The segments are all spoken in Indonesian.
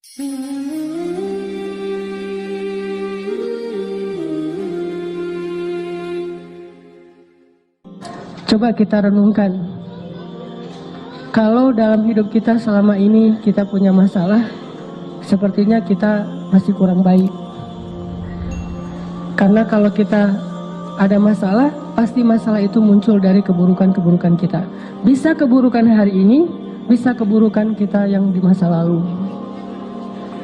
Coba kita renungkan, kalau dalam hidup kita selama ini kita punya masalah, sepertinya kita masih kurang baik. Karena kalau kita ada masalah, pasti masalah itu muncul dari keburukan-keburukan kita. Bisa keburukan hari ini, bisa keburukan kita yang di masa lalu.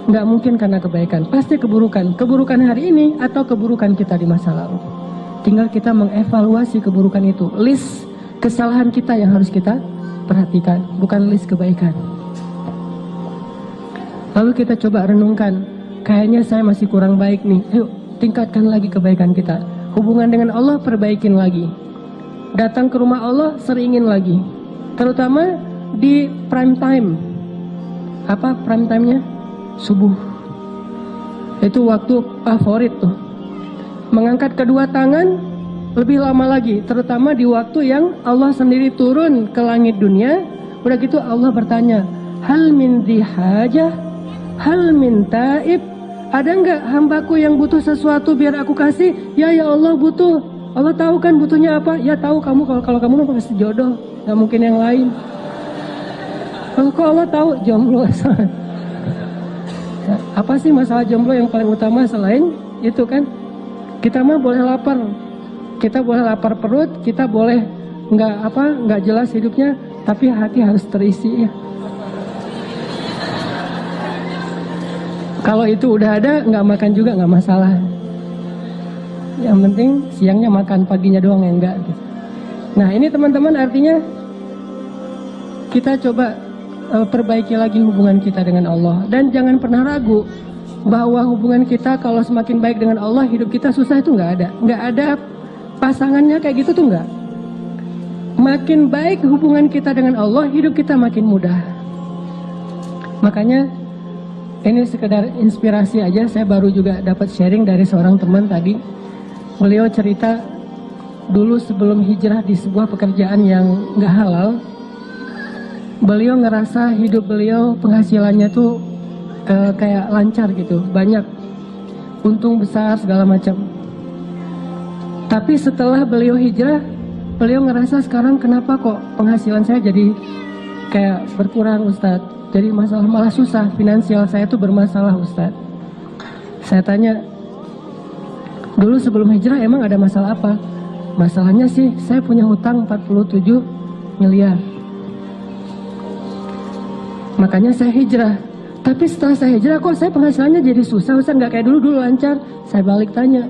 Nggak mungkin karena kebaikan, pasti keburukan. Keburukan hari ini atau keburukan kita di masa lalu. Tinggal kita mengevaluasi keburukan itu. List kesalahan kita yang harus kita perhatikan, bukan list kebaikan. Lalu kita coba renungkan, kayaknya saya masih kurang baik nih. Yuk, tingkatkan lagi kebaikan kita. Hubungan dengan Allah perbaikin lagi. Datang ke rumah Allah seringin lagi. Terutama di prime time. Apa prime time-nya? Subuh. Itu waktu favorit tuh. Mengangkat kedua tangan lebih lama lagi, terutama di waktu yang Allah sendiri turun ke langit dunia. Udah gitu Allah bertanya, hal min dihajah, hal min taib, ada nggak hambaku yang butuh sesuatu biar aku kasih? Ya Allah butuh. Allah tahu kan butuhnya apa? Ya tahu kamu, kalau kamu mau kasih jodoh, nggak mungkin yang lain. Kalau Allah tahu jomblo. Apa sih masalah jomblo yang paling utama selain itu kan? Kita mah boleh lapar, kita boleh lapar perut, kita boleh nggak jelas hidupnya, tapi hati harus terisi ya. Kalau itu udah ada, nggak makan juga nggak masalah. Yang penting siangnya makan, paginya doang yang enggak. Nah ini teman-teman, artinya kita coba perbaiki lagi hubungan kita dengan Allah. Dan jangan pernah ragu bahwa hubungan kita kalau semakin baik dengan Allah, hidup kita susah itu nggak ada. Nggak ada pasangannya kayak gitu tuh nggak. Makin baik hubungan kita dengan Allah, hidup kita makin mudah. Makanya ini sekedar inspirasi aja. Saya baru juga dapat sharing dari seorang teman tadi. Beliau cerita dulu sebelum hijrah di sebuah pekerjaan yang nggak halal. Beliau ngerasa hidup beliau penghasilannya tuh kayak lancar gitu, banyak untung besar segala macam. Tapi setelah beliau hijrah, beliau ngerasa sekarang kenapa kok penghasilan saya jadi kayak berkurang Ustadz. Jadi malah susah, finansial saya tuh bermasalah Ustadz. Saya tanya, dulu sebelum hijrah emang ada masalah apa? Masalahnya sih saya punya hutang 47 miliar. Makanya saya hijrah. Tapi setelah saya hijrah kok saya penghasilannya jadi susah, Ustaz, nggak kayak dulu lancar. Saya balik tanya,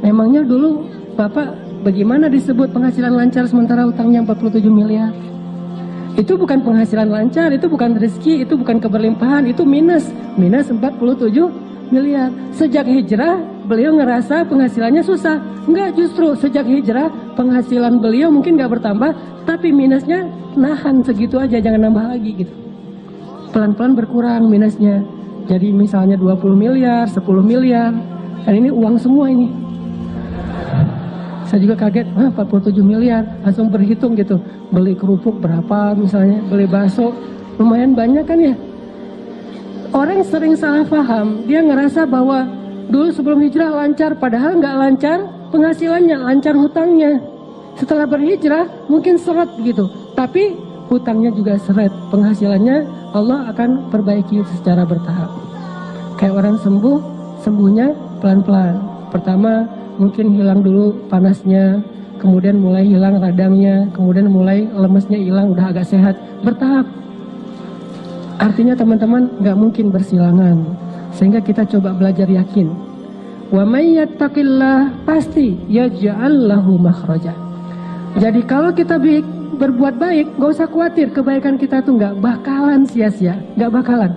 memangnya dulu Bapak bagaimana disebut penghasilan lancar sementara utangnya 47 miliar? Itu bukan penghasilan lancar, itu bukan rezeki, itu bukan keberlimpahan, itu minus 47 miliar. Sejak hijrah beliau ngerasa penghasilannya susah. Enggak, justru sejak hijrah penghasilan beliau mungkin nggak bertambah, tapi minusnya nahan segitu aja, jangan nambah lagi gitu. Pelan-pelan berkurang minusnya. Jadi misalnya 20 miliar, 10 miliar. Dan ini uang semua ini. Saya juga kaget, 47 miliar. Langsung berhitung gitu. Beli kerupuk berapa misalnya, beli bakso. Lumayan banyak kan ya. Orang sering salah paham. Dia ngerasa bahwa dulu sebelum hijrah lancar. Padahal nggak lancar penghasilannya, lancar hutangnya. Setelah berhijrah mungkin seret gitu. Tapi hutangnya juga seret, penghasilannya Allah akan perbaiki secara bertahap. Kayak orang sembuhnya pelan-pelan. Pertama mungkin hilang dulu panasnya, kemudian mulai hilang radangnya, kemudian mulai lemesnya hilang, udah agak sehat, bertahap. Artinya teman-teman nggak mungkin bersilangan. Sehingga kita coba belajar yakin. Wa may yattaqillah pasti yaj'al lahu makhraja. Jadi kalau kita berbuat baik, gak usah khawatir, kebaikan kita tuh gak bakalan sia-sia, gak bakalan.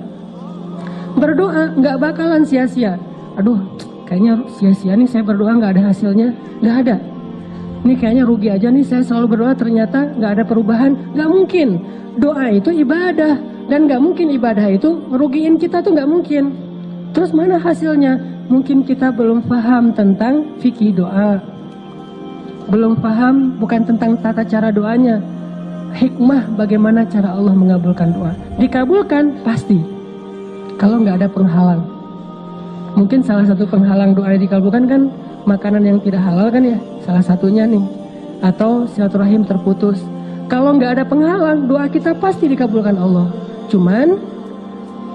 Berdoa gak bakalan sia-sia. Aduh, kayaknya sia-sia nih saya berdoa gak ada hasilnya, gak ada. Ini kayaknya rugi aja nih saya selalu berdoa ternyata gak ada perubahan, gak mungkin. Doa itu ibadah, dan gak mungkin ibadah itu merugiin kita tuh gak mungkin. Terus mana hasilnya? Mungkin kita belum paham tentang fikih doa. Belum paham bukan tentang tata cara doanya, hikmah bagaimana cara Allah mengabulkan doa. Dikabulkan pasti. kalau nggak ada penghalang. Mungkin salah satu penghalang doa yang dikabulkan kan makanan yang tidak halal kan ya, salah satunya nih. Atau silaturahim terputus. Kalau nggak ada penghalang, doa kita pasti dikabulkan Allah. Cuman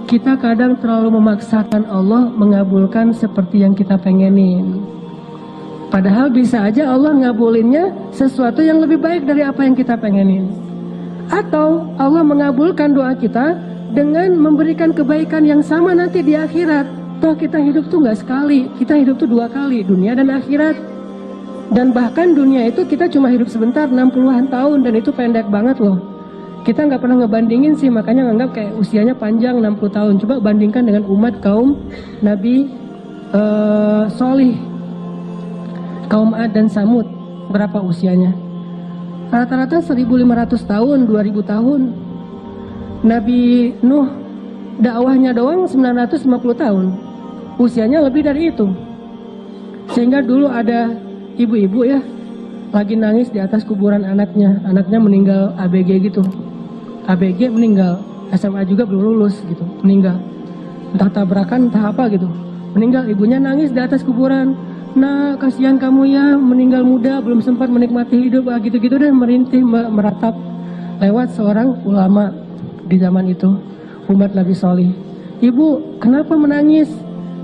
kita kadang terlalu memaksakan Allah mengabulkan seperti yang kita pengenin. Padahal bisa aja Allah ngabulinnya sesuatu yang lebih baik dari apa yang kita pengenin. Atau Allah mengabulkan doa kita dengan memberikan kebaikan yang sama nanti di akhirat. Toh kita hidup tuh nggak sekali, kita hidup tuh 2 kali, dunia dan akhirat. Dan bahkan dunia itu kita cuma hidup sebentar, 60-an tahun, dan itu pendek banget loh. Kita nggak pernah ngebandingin sih, makanya nganggap kayak usianya panjang 60 tahun. Coba bandingkan dengan umat kaum Nabi Solih, kaum Ad dan Samud, berapa usianya? Rata-rata 1500 tahun, 2000 tahun. Nabi Nuh dakwahnya doang 950 tahun. Usianya lebih dari itu. Sehingga dulu ada ibu-ibu ya lagi nangis di atas kuburan anaknya. Anaknya meninggal ABG gitu. ABG meninggal, SMA juga belum lulus gitu, meninggal. Entah tabrakan, entah apa gitu. Meninggal, ibunya nangis di atas kuburan. Nah, kasihan kamu ya, meninggal muda, belum sempat menikmati hidup, gitu-gitu deh, merintih, meratap. Lewat seorang ulama di zaman itu, umat Nabi Solih. Ibu, kenapa menangis?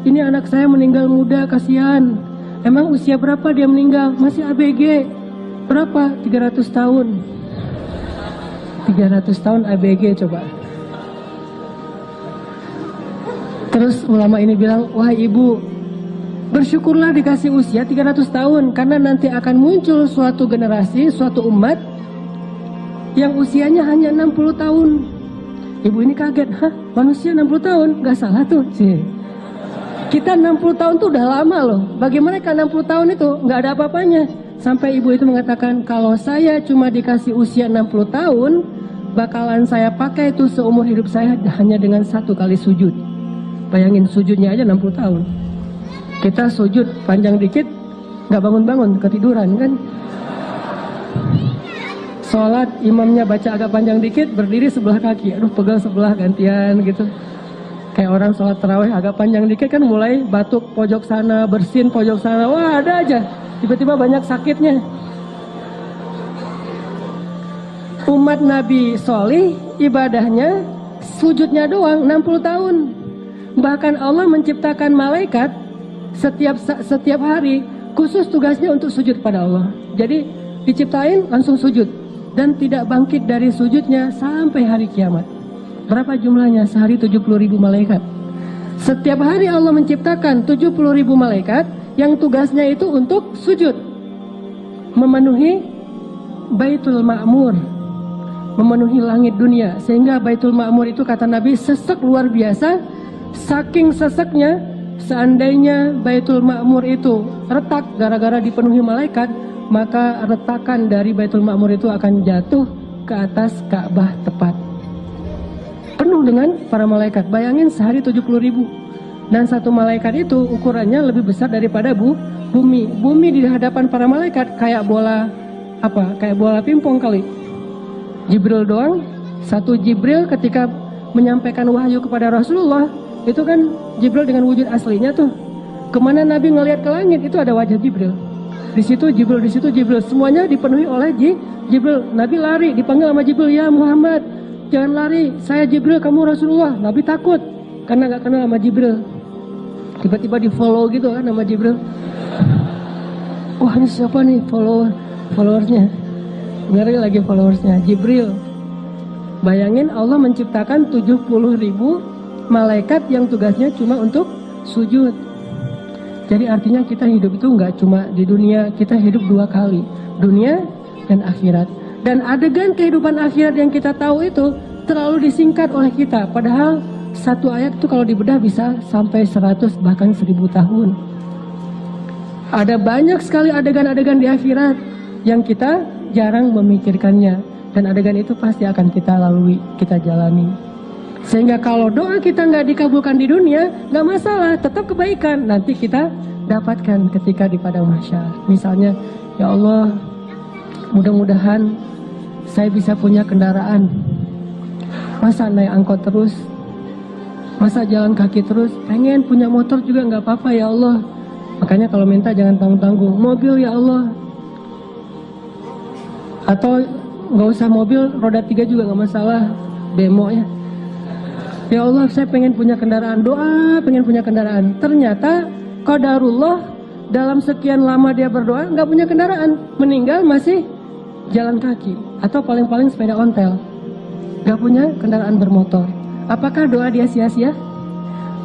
Ini anak saya meninggal muda, kasihan. Emang usia berapa dia meninggal? Masih ABG. Berapa? 300 tahun. 300 tahun ABG coba. Terus ulama ini bilang, wah ibu, bersyukurlah dikasih usia 300 tahun. Karena nanti akan muncul suatu generasi, suatu umat yang usianya hanya 60 tahun. Ibu ini kaget, hah manusia 60 tahun? Gak salah tuh sih. Kita 60 tahun tuh udah lama loh. Bagi mereka 60 tahun itu gak ada apa-apanya. Sampai ibu itu mengatakan, kalau saya cuma dikasih usia 60 tahun, bakalan saya pakai itu seumur hidup saya hanya dengan 1 kali sujud. Bayangin sujudnya aja 60 tahun. Kita sujud panjang dikit, gak bangun-bangun, ketiduran kan. Sholat imamnya baca agak panjang dikit, berdiri sebelah kaki. Aduh pegal sebelah gantian gitu. Kayak orang sholat tarawih agak panjang dikit kan mulai batuk pojok sana, bersin pojok sana. Wah ada aja. Tiba-tiba banyak sakitnya. Umat Nabi Solih ibadahnya sujudnya doang 60 tahun. Bahkan Allah menciptakan malaikat setiap hari khusus tugasnya untuk sujud pada Allah. Jadi diciptain langsung sujud dan tidak bangkit dari sujudnya sampai hari kiamat. Berapa jumlahnya? Sehari 70.000 malaikat. Setiap hari Allah menciptakan 70.000 malaikat yang tugasnya itu untuk sujud, memenuhi Baitul Ma'mur, memenuhi langit dunia. Sehingga Baitul Ma'mur itu kata Nabi sesek luar biasa. Saking seseknya, seandainya Baitul Ma'mur itu retak gara-gara dipenuhi malaikat, maka retakan dari Baitul Ma'mur itu akan jatuh ke atas Ka'bah tepat. Penuh dengan para malaikat. Bayangin sehari 70.000. Dan satu malaikat itu ukurannya lebih besar daripada bumi. Bumi di hadapan para malaikat kayak bola kayak bola pingpong kali. Jibril doang. Satu Jibril ketika menyampaikan wahyu kepada Rasulullah, itu kan Jibril dengan wujud aslinya tuh. Kemana Nabi ngelihat ke langit itu ada wajah Jibril. Di situ Jibril, di situ Jibril. Semuanya dipenuhi oleh Jibril. Nabi lari, dipanggil sama Jibril, ya Muhammad, jangan lari, saya Jibril, kamu Rasulullah. Nabi takut karena gak kenal sama Jibril. Tiba-tiba di follow gitu kan sama Jibril. Wah ini siapa nih followersnya? Ngeri lagi followersnya Jibril. Bayangin Allah menciptakan 70.000 malaikat yang tugasnya cuma untuk sujud. Jadi artinya kita hidup itu nggak cuma di dunia, kita hidup 2 kali, dunia dan akhirat. Dan adegan kehidupan akhirat yang kita tahu itu terlalu disingkat oleh kita. Padahal satu ayat itu kalau dibedah bisa sampai 100 bahkan 1000 tahun. Ada banyak sekali adegan-adegan di akhirat yang kita jarang memikirkannya. Dan adegan itu pasti akan kita lalui, kita jalani. Sehingga kalau doa kita nggak dikabulkan di dunia, nggak masalah, tetap kebaikan. Nanti kita dapatkan ketika di padang mahsyar. Misalnya, ya Allah, mudah-mudahan saya bisa punya kendaraan. Masa naik angkot terus? Masa jalan kaki terus? Pengen punya motor juga nggak apa-apa ya Allah. Makanya kalau minta jangan tanggung-tanggung. Mobil ya Allah. Atau nggak usah mobil, roda 3 juga nggak masalah. Bemo ya. Ya Allah, saya pengen punya kendaraan. Doa, pengen punya kendaraan. Ternyata qadarullah, dalam sekian lama dia berdoa nggak punya kendaraan. Meninggal masih jalan kaki. Atau paling-paling sepeda ontel. Nggak punya kendaraan bermotor. Apakah doa dia sia-sia?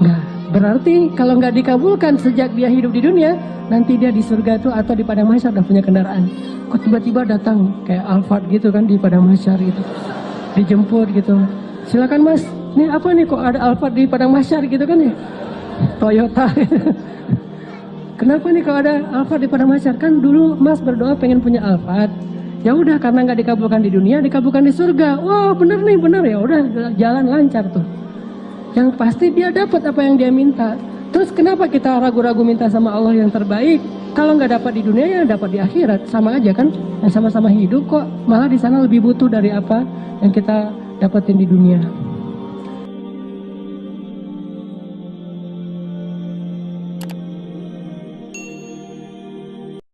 Nggak. Berarti kalau nggak dikabulkan sejak dia hidup di dunia, nanti dia di surga itu atau di padang mahsyar udah punya kendaraan. Kok tiba-tiba datang kayak Alphard gitu kan di padang mahsyar gitu, dijemput gitu. Silakan mas, ini apa nih kok ada Alphard di padang mahsyar gitu kan ya? Toyota. Kenapa nih kalau ada Alphard di padang mahsyar? Kan dulu mas berdoa pengen punya Alphard. Ya udah, karena nggak dikabulkan di dunia, dikabulkan di surga. Wah bener nih, bener ya. Udah jalan lancar tuh. Yang pasti dia dapat apa yang dia minta. Terus kenapa kita ragu-ragu minta sama Allah yang terbaik? Kalau nggak dapat di dunia ya dapat di akhirat, sama aja kan? Yang sama-sama hidup kok. Malah di sana lebih butuh dari apa yang kita dapetin di dunia.